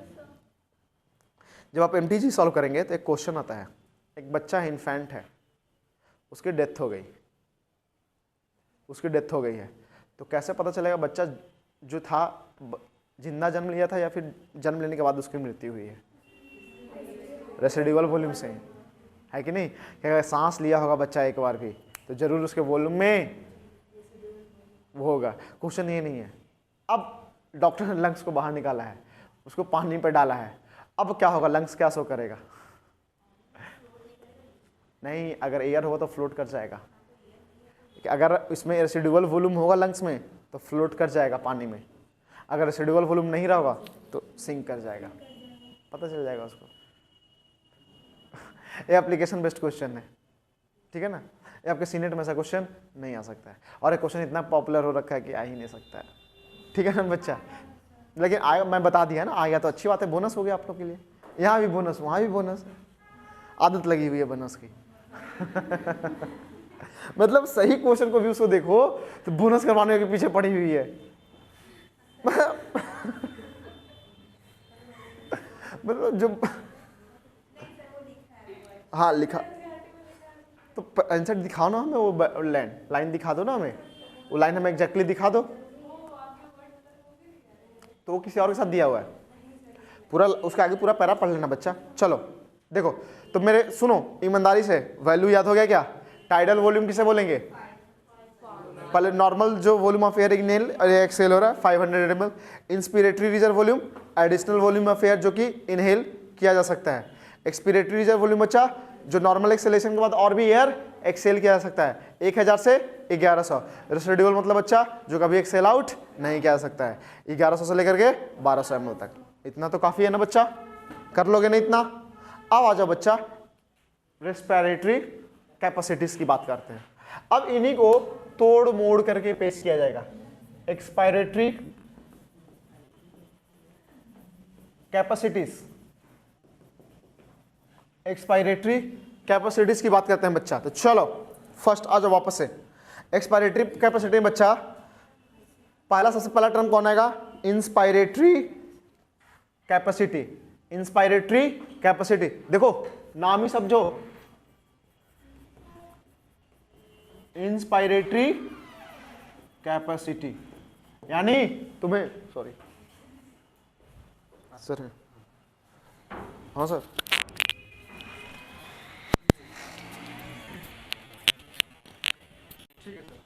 जब आप MTG सॉल्व करेंगे तो एक क्वेश्चन आता है, एक बच्चा है, इन्फेंट है, उसकी डेथ हो गई है, तो कैसे पता चलेगा बच्चा जो था जिंदा जन्म लिया था या फिर जन्म लेने के बाद उसकी मृत्यु हुई है? रेसिडुअल वॉल्यूम से, है कि नहीं? कि अगर सांस लिया होगा बच्चा एक बार भी तो जरूर उसके वॉल्यूम में वो होगा। क्वेश्चन ये नहीं है। अब डॉक्टर ने लंग्स को बाहर निकाला है, उसको पानी पर डाला है, अब क्या होगा? लंग्स क्या शो करेगा? नहीं, अगर एयर होगा तो फ्लोट कर जाएगा। अगर इसमें रेसिडुअल वॉल्यूम होगा लंग्स में तो फ्लोट कर जाएगा पानी में, अगर रेसिडुअल वॉल्यूम नहीं रहा होगा तो सिंक कर जाएगा। पता चल जाएगा उसको। ये एप्लीकेशन बेस्ड क्वेश्चन है, ठीक है ना? ये आपके सीनेट में ऐसा क्वेश्चन नहीं आ सकता है, और ये क्वेश्चन इतना पॉपुलर हो रखा है कि आ ही नहीं सकता है, ठीक है ना बच्चा? लेकिन आया, मैं बता दिया ना, आ गया तो अच्छी बात है, बोनस हो गया आप लोग के लिए। यहाँ भी बोनस, वहाँ भी बोनस, आदत लगी हुई है बोनस की। मतलब सही क्वेश्चन को भी उसको देखो तो बोनस करवाने के पीछे पड़ी हुई है। मतलब जो हाँ लिखा तो आंसर दिखाओ ना हमें, वो लाइन दिखा दो ना हमें, वो लाइन हमें एग्जैक्टली दिखा दो। तो वो किसी और के साथ दिया हुआ है पूरा, उसके आगे पूरा पैरा पढ़ लेना बच्चा। चलो देखो, तो मेरे सुनो ईमानदारी से, वैल्यू याद हो गया क्या? टाइडल वॉल्यूम किसे बोलेंगे? पहले नॉर्मल जो वॉल्यूम ऑफ एयर इनहेल और एक्सहेल हो रहा है 500 ml। Inspiratory reserve volume, additional volume of air जो कि इनहेल किया जा सकता है। एक्सपिरेटरी रिजर्व वॉल्यूम बच्चा जो नॉर्मल एक्सेलेशन के बाद और भी एयर एक्सेल किया जा सकता है, 1000 से 1100। रेसिडुअल मतलब बच्चा जो कभी एक्सेल आउट नहीं किया जा सकता है, 1100 से लेकर के 1200 ml तक। इतना तो काफी है ना बच्चा? कर लोगे ना इतना? अब आ जाओ बच्चा, रेस्पिरेटरी कैपेसिटीज की बात करते हैं। अब इन्हीं को तोड़ मोड़ करके पेश किया जाएगा। एक्सपायरेटरी कैपेसिटीज, एक्सपायरेटरी कैपेसिटीज की बात करते हैं बच्चा। तो चलो फर्स्ट आ जाओ वापस से। एक्सपायरेटरी कैपेसिटी बच्चा, पहला सबसे पहला टर्म कौन आएगा? Inspiratory capacity. इंस्पायरेटरी कैपेसिटी, देखो नाम ही समझो, इंस्पायरेटरी कैपेसिटी, यानी तुम्हें सॉरी सर, हाँ सर, ठीक है सर,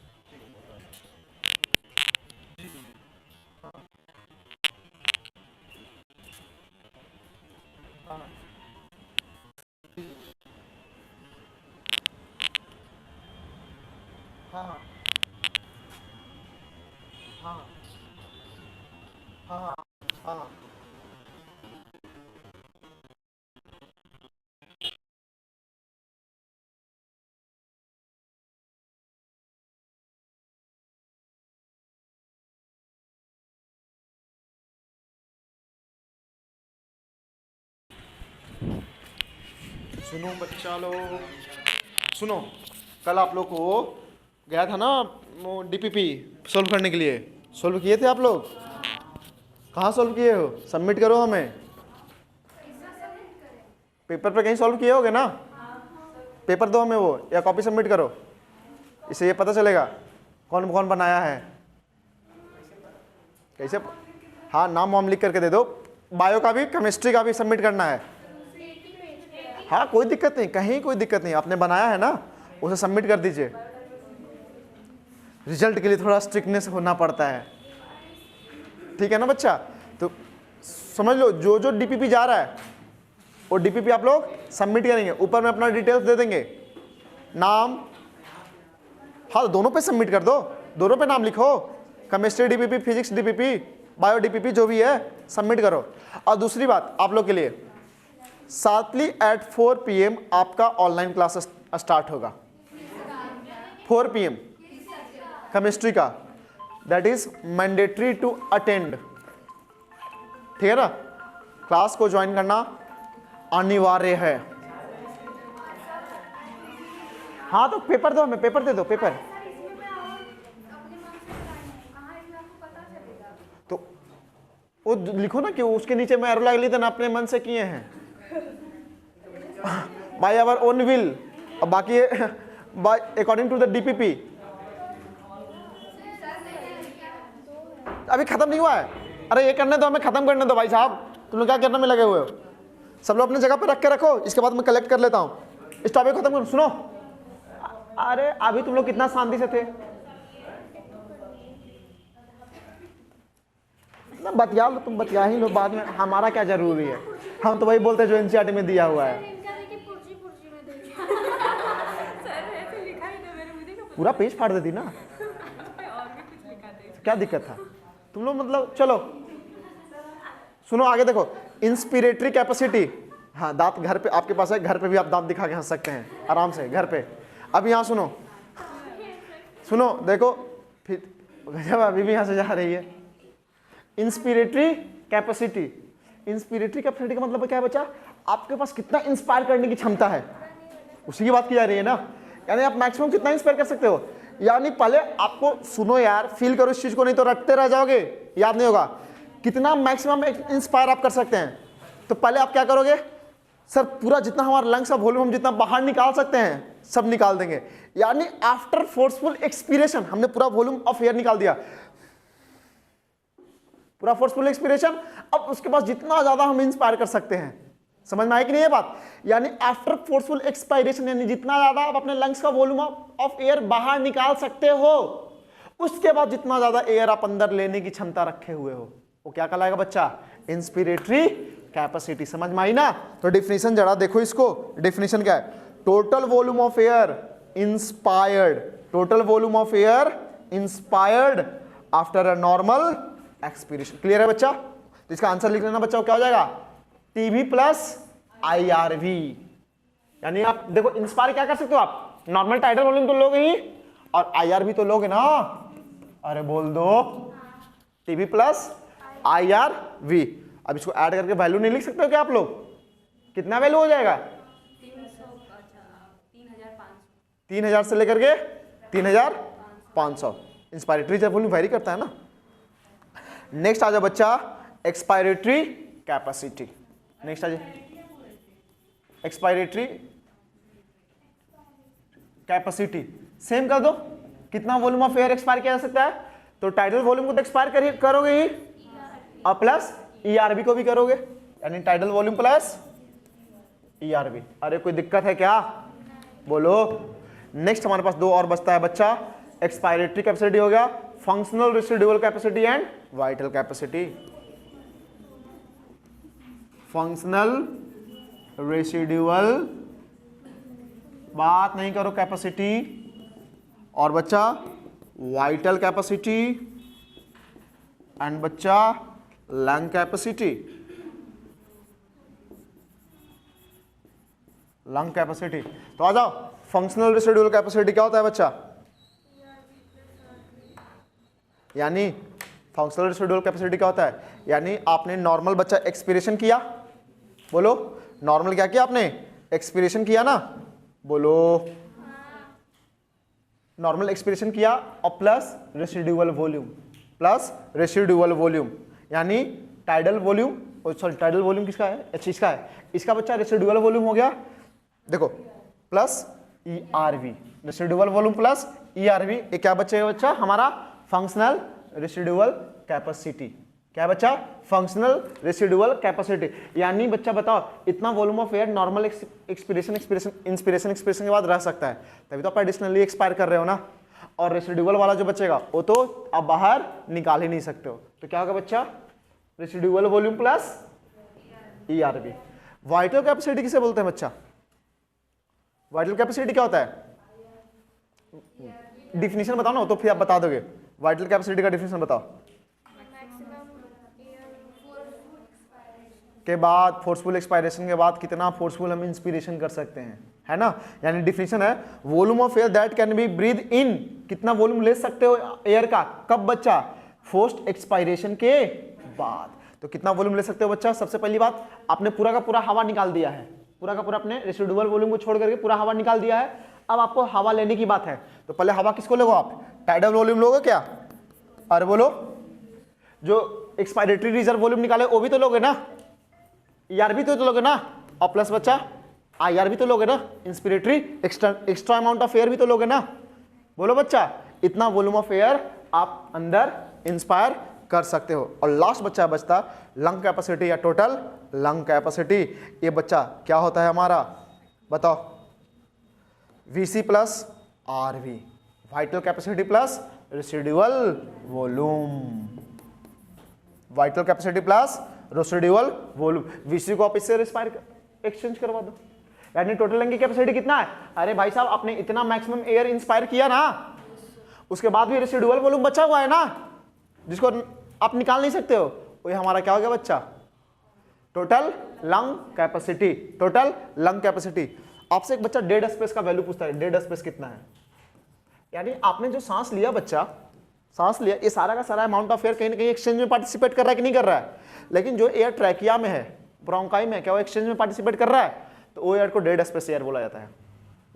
हाँ हाँ हाँ हाँ हाँ हाँ, सुनो बच्चा लोग, सुनो, कल आप लोग को गया था ना वो डीपीपी सोल्व करने के लिए, सोल्व किए थे आप लोग? कहाँ सोल्व किए हो? सबमिट करो हमें। पेपर पे कहीं सोल्व किए होगे ना? पेपर दो हमें वो, या कॉपी सबमिट करो, इससे ये पता चलेगा कौन कौन बनाया है। कैसे? हाँ, नाम वाम लिख करके दे दो। बायो का भी, केमिस्ट्री का भी सबमिट करना है। हाँ कोई दिक्कत नहीं, कहीं कोई दिक्कत नहीं, आपने बनाया है ना, उसे सबमिट कर दीजिए। रिजल्ट के लिए थोड़ा स्ट्रिक्टनेस होना पड़ता है, ठीक है ना बच्चा? तो समझ लो, जो जो डीपीपी जा रहा है वो डीपीपी आप लोग सबमिट करेंगे, ऊपर में अपना डिटेल्स दे देंगे, नाम, हाँ दोनों पे सबमिट कर दो, दोनों पे नाम लिखो, chemistry DPP, physics DPP, bio DPP, जो भी है सबमिट करो। और दूसरी बात आप लोग के लिए, शार्पली एट 4 PM आपका ऑनलाइन क्लास स्टार्ट होगा। 4 PM केमिस्ट्री का, that is mandatory to attend. ठीक है ना, क्लास को ज्वाइन करना अनिवार्य है। हाँ तो पेपर दो, हमें पेपर दे दो, पेपर। तो वो लिखो ना कि उसके नीचे मैं एरो लगा ली तो अपने मन से किए हैं बाय आवर ओन विल, और बाकी by according to the DPP। अभी खत्म नहीं हुआ है। अरे ये करने दो, हमें खत्म करने दो भाई साहब, तुम लोग क्या करने में लगे हुए हो? सब लोग अपनी जगह पे रख के रखो, इसके बाद मैं कलेक्ट कर लेता हूँ। इस टॉपिक खत्म करो। सुनो, अरे अभी तुम लोग कितना शांति से थे ना, बतिया लो, तुम बतिया ही लो, बाद में हमारा क्या जरूरी है, हम तो वही बोलते हैं जो NCERT में दिया हुआ है। पूरा पेज फाड़ देती ना, क्या दिक्कत था तुम लोग, मतलब चलो सुनो आगे देखो। इंस्पिरेटरी कैपेसिटी, हाँ दांत घर पे आपके पास है, घर पे भी आप दांत दिखा के हंस सकते हैं आराम से घर पे। अब यहाँ सुनो सुनो देखो, फिर जब अभी भी यहाँ से जा रही है। इंस्पिरेटरी कैपेसिटी, इंस्पिरेटरी कैपेसिटी का मतलब क्या है बच्चा? आपके पास कितना इंस्पायर करने की क्षमता है, उसी की बात की जा रही है ना। यानी आप मैक्सिमम कितना इंस्पायर कर सकते हो। यानी पहले आपको सुनो यार, फील करो इस चीज को, नहीं तो रटते रह जाओगे, याद नहीं होगा। कितना मैक्सिमम इंस्पायर आप कर सकते हैं, तो पहले आप क्या करोगे? सर पूरा जितना हमारा लंग्स का वॉल्यूम हम जितना बाहर निकाल सकते हैं सब निकाल देंगे। यानी आफ्टर फोर्सफुल एक्सपीरेशन हमने पूरा वॉल्यूम ऑफ एयर निकाल दिया, पूरा फोर्सफुल एक्सपीरेशन। अब उसके बाद जितना ज्यादा हम इंस्पायर कर सकते हैं, समझ में आई कि नहीं ये बात? यानी आफ्टर फोर्सफुल एक्सपायरेशन, यानी जितना ज्यादा आप अपने लंग्स का वॉल्यूम ऑफ एयर बाहर निकाल सकते हो, उसके बाद जितना ज्यादा एयर आप अंदर लेने की क्षमता रखे हुए हो, वो क्या कहलाएगा बच्चा? Inspiratory capacity. समझ में आई ना? तो डिफिनीशन जरा देखो इसको, डिफिनीशन क्या है? Total volume of air inspired, total volume of air inspired after a normal expiration. Clear है बच्चा? तो इसका आंसर लिख लेना बच्चा, क्या हो जाएगा? TB plus IRV। यानी आप देखो इंस्पायर क्या कर सकते हो आप? नॉर्मल टाइडल वॉल्यूम तो लोगे ही, और IRV तो लोगे ना। अरे बोल दो, TB प्लस IRV। अब इसको ऐड करके वैल्यू नहीं लिख सकते हो क्या आप लोग? कितना वैल्यू हो जाएगा? 3000 से लेकर के 3500। इंस्पायरेटरी जब वॉल्यूम वेरी करता है ना। नेक्स्ट आ जाओ बच्चा, एक्सपायरेटरी कैपेसिटी। नेक्स्ट आ जाए एक्सपायरेटरी कैपेसिटी। सेम कर दो, कितना वॉल्यूम ऑफ एयर एक्सपायर किया जा सकता है? तो टाइडल वॉल्यूम को तो एक्सपायर करोगे ही, और प्लस ERV को भी करोगे, यानी टाइडल वॉल्यूम प्लस ERV। अरे कोई दिक्कत है क्या? बोलो। नेक्स्ट हमारे पास दो और बचता है बच्चा। एक्सपायरेटरी कैपेसिटी हो गया, functional residual capacity and vital capacity. Functional residual, बात नहीं करो कैपेसिटी, और बच्चा वाइटल कैपेसिटी एंड बच्चा लंग कैपेसिटी। Lung capacity. तो आ जाओ, फंक्शनल रेसिडुअल कैपेसिटी क्या होता है बच्चा? यानी फंक्शनल रेसिडुअल कैपेसिटी क्या होता है? यानी आपने नॉर्मल बच्चा एक्सपीरेशन किया, बोलो नॉर्मल क्या किया आपने? एक्सपीरेशन किया ना, बोलो नॉर्मल एक्सपीरेशन किया, और plus residual volume, plus residual volume, यानी tidal volume, sorry tidal volume किसका है? अच्छा इसका है, इसका बच्चा रेसिडुअल वॉल्यूम हो गया, देखो plus ERV, residual volume plus ERV। ये क्या बचेगा बच्चा? हमारा फंक्शनल रेसिडुअल कैपेसिटी। क्या है बच्चा? Functional residual capacity. यानी बच्चा बताओ, इतना volume of air normal inspiration के बाद रह सकता है, तभी तो आप एडिशनली एक्सपायर कर रहे हो ना। और रेसिडुअल वाला जो बचेगा वो तो आप बाहर निकाल ही नहीं सकते हो, तो क्या होगा बच्चा? Residual volume plus ERV। Vital capacity किसे बोलते हैं बच्चा? वाइटल कैपेसिटी क्या होता है? डिफिनीशन बताओ ना, तो फिर आप बता दोगे। वाइटल कैपेसिटी का डिफिनीशन बताओ। के बाद फोर्सफुल एक्सपायरेशन के बाद कितना फोर्सफुल हम इंस्पिरेशन कर सकते हैं, है ना। यानी डिफिनेशन है volume of air that can be breathe in, कितना वॉल्यूम ले सकते हो एयर का, कब बच्चा, फोर्स्ड एक्सपायरेशन के बाद। तो कितना वॉल्यूम ले सकते हो बच्चा, सबसे पहली बात आपने पूरा का पूरा हवा निकाल दिया है, पूरा का पूरा अपने रेसिडुअल वॉल्यूम को छोड़ करके पूरा हवा निकाल दिया है। अब आपको हवा लेने की बात है, तो पहले हवा किसको लोगे आप, टाइडल वॉल्यूम लोगे क्या, और बोलो जो एक्सपायरेटरी रिजर्व वॉल्यूम निकाले वो भी तो लोगे ना, ER भी तो लोगे ना, और प्लस बच्चा IR भी तो लोगे ना, inspiratory extra amount of air भी तो लोगे ना। बोलो बच्चा, इतना वॉल्यूम ऑफ एयर आप अंदर इंस्पायर कर सकते हो। और लास्ट बच्चा बचता लंग कैपेसिटी या टोटल लंग कैपेसिटी। ये बच्चा क्या होता है हमारा, बताओ, VC plus RV, vital capacity plus residual volume, vital capacity plus residual volume. VC को आप इससे एक्सचेंज करवा दो, यानी टोटल लंग की कैपेसिटी कितना है, अरे भाई साहब आपने इतना मैक्सिमम एयर इंस्पायर किया ना, उसके बाद भी रेसिडुअल वॉल्यूम बचा हुआ है ना, जिसको आप निकाल नहीं सकते हो, वो हमारा क्या हो गया बच्चा, total lung capacity, total lung capacity. आपसे एक बच्चा डेड स्पेस का वैल्यू पूछता है, डेड स्पेस कितना है, यानी आपने जो सांस लिया बच्चा, सांस लिया, ये सारा का सारा अमाउंट ऑफ एयर कहीं ना कहीं एक्सचेंज में पार्टिसिपेट कर रहा है कि नहीं कर रहा है, लेकिन जो एयर ट्रैकिया में है, ब्रोंकाई में, क्या वो एक्सचेंज में पार्टिसिपेट कर रहा है, तो वो एयर को डेड स्पेस एयर बोला जाता है।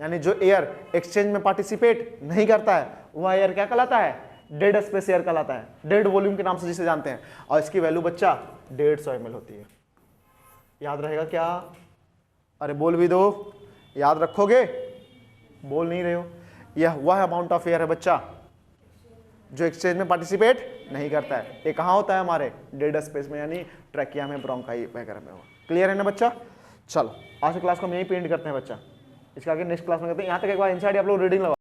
यानी जो एयर एक्सचेंज में पार्टिसिपेट नहीं करता है वह एयर क्या कहलाता है, डेड स्पेस एयर कहलाता है, डेड वॉल्यूम के नाम से जिसे जानते हैं। और इसकी वैल्यू बच्चा 150 ml होती है। याद रहेगा क्या, अरे बोल भी दो, याद रखोगे, बोल नहीं रहे हो। यह वह अमाउंट ऑफ एयर है बच्चा जो एक्सचेंज में पार्टिसिपेट नहीं करता है। ये कहाँ होता है, हमारे डेड स्पेस में, यानी ट्रैकिया में, ब्रोंकाई वगैरह में। क्लियर है ना बच्चा। चलो आज की क्लास को हम यहीं पे एंड करते हैं बच्चा, इसका आगे नेक्स्ट क्लास में करते हैं। यहाँ तक एक बार इंसाइड आप लोग रीडिंग लगा